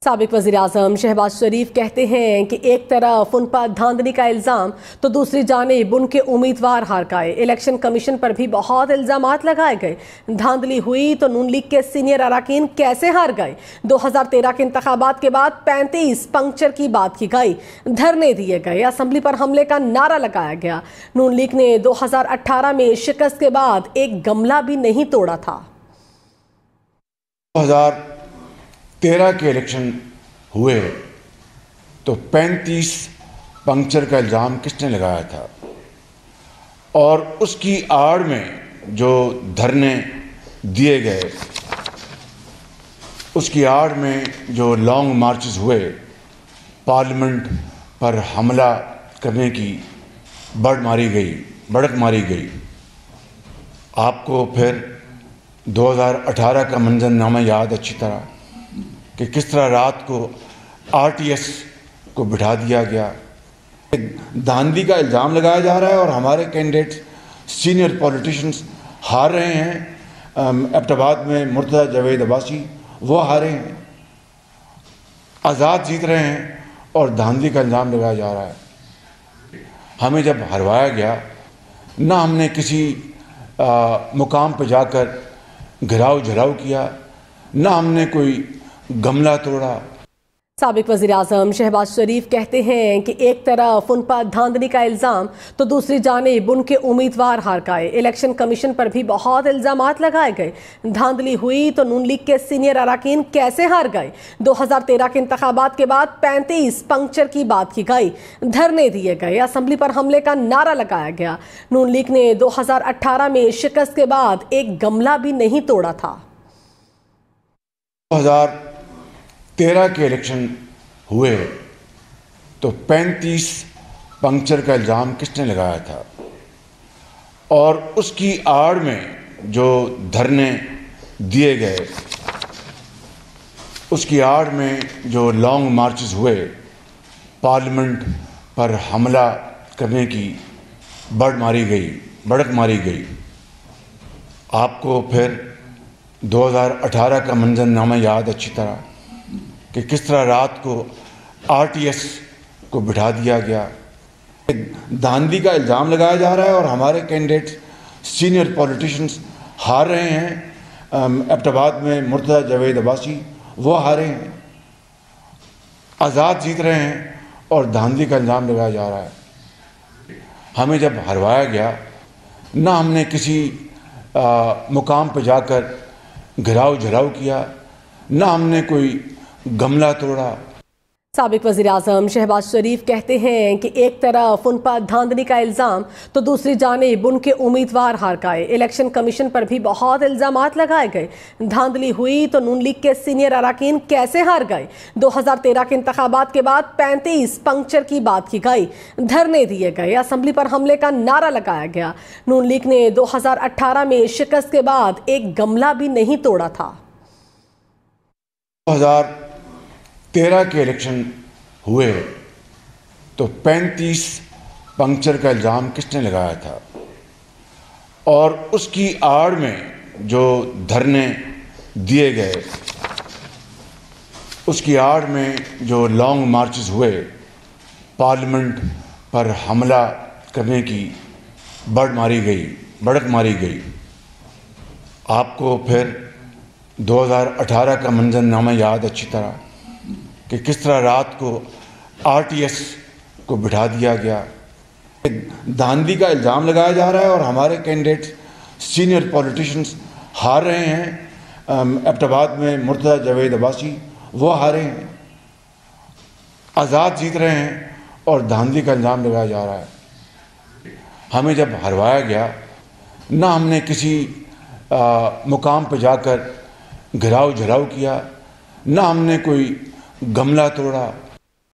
साबिक वज़ीर-ए-आज़म शहबाज शरीफ कहते हैं कि एक तरफ उन पर धांधली का इल्ज़ाम तो दूसरी जानिब उनके उम्मीदवार हार गए। इलेक्शन कमीशन पर भी बहुत इल्ज़ामात लगाए गए। धांधली हुई तो नून लीग के सीनियर अराकीन कैसे हार गए। 2013 के इंतखाबात के बाद 35 पंक्चर की बात की गई, धरने दिए गए, असम्बली पर हमले का नारा लगाया गया। नून लीग ने 2018 में शिकस्त के बाद एक गमला भी नहीं तोड़ा था। 2013 के इलेक्शन हुए तो 35 पंक्चर का इल्ज़ाम किसने लगाया था, और उसकी आड़ में जो धरने दिए गए, उसकी आड़ में जो लॉन्ग मार्चेस हुए, पार्लियामेंट पर हमला करने की बढ़त मारी गई। आपको फिर 2018 का मंजरनामा याद अच्छी तरह कि किस तरह रात को आरटीएस को बिठा दिया गया। धांधली का इल्ज़ाम लगाया जा रहा है और हमारे कैंडिडेट सीनियर पॉलिटिशियंस हार रहे हैं। एबटाबाद में मुर्तज़ा जावेद अब्बासी वो हारे हैं, आज़ाद जीत रहे हैं और धांधली का इल्ज़ाम लगाया जा रहा है। हमें जब हरवाया गया, ना हमने किसी मुकाम पर जाकर घिराव झराव किया, ना हमने कोई गमला तोड़ा। साबिक वज़ीर-ए-आज़म शहबाज शरीफ कहते हैं कि एक तरफ उन पर धांधली का इल्ज़ाम तो दूसरी जानिब उनके उम्मीदवार हार गए। इलेक्शन कमीशन पर भी बहुत इल्ज़ामात लगाए गए। धांधली हुई तो नून लीग के सीनियर अराकीन कैसे हार गए। 2013 के इंतखाबात के बाद 35 पंक्चर की बात की गई, धरने दिए गए, असम्बली पर हमले का नारा लगाया गया। नून लीग ने 2018 में शिकस्त के बाद एक गमला भी नहीं तोड़ा था। 2013 के इलेक्शन हुए तो 35 पंक्चर का इल्ज़ाम किसने लगाया था, और उसकी आड़ में जो धरने दिए गए, उसकी आड़ में जो लॉन्ग मार्चेस हुए, पार्लियामेंट पर हमला करने की बढ़त मारी गई। आपको फिर 2018 का मंजरनामा याद अच्छी तरह कि किस तरह रात को आरटीएस को बिठा दिया गया। धांधली का इल्ज़ाम लगाया जा रहा है और हमारे कैंडिडेट सीनियर पॉलिटिशियंस हार रहे हैं। एबटाबाद में मुर्तज़ा जावेद अब्बासी वो हारे हैं, आज़ाद जीत रहे हैं और धांधली का इल्ज़ाम लगाया जा रहा है। हमें जब हरवाया गया, ना हमने किसी मुकाम पर जाकर घिराव झराव किया, ना हमने कोई गमला तोड़ा। साबिक वज़ीर-ए-आज़म शहबाज शरीफ कहते हैं कि एक तरफ उन पर धांधली का इल्ज़ाम तो दूसरी जानिब उनके उम्मीदवार हार गए। इलेक्शन कमीशन पर भी बहुत इल्ज़ामात लगाए गए। धांधली हुई तो नून लीग के सीनियर अराकीन कैसे हार गए। 2013 के इंतखाबात के बाद 35 पंक्चर की बात की गई, धरने दिए गए, असम्बली पर हमले का नारा लगाया गया। नून लीग ने 2018 में शिकस्त के बाद एक गमला भी नहीं तोड़ा था। 2013 के इलेक्शन हुए तो 35 पंक्चर का इल्ज़ाम किसने लगाया था, और उसकी आड़ में जो धरने दिए गए, उसकी आड़ में जो लॉन्ग मार्चेस हुए, पार्लियामेंट पर हमला करने की बढ़त मारी गई। आपको फिर 2018 का मंजरनामा याद अच्छी तरह कि किस तरह रात को आरटीएस को बिठा दिया गया। धांधली का इल्ज़ाम लगाया जा रहा है और हमारे कैंडिडेट सीनियर पॉलिटिशियंस हार रहे हैं। एबटाबाद में मुर्तज़ा जावेद अब्बासी वो हारे हैं, आज़ाद जीत रहे हैं और धांधली का इल्ज़ाम लगाया जा रहा है। हमें जब हरवाया गया, ना हमने किसी मुकाम पर जाकर घिराव झराव किया, ना हमने कोई गमला तोड़ा।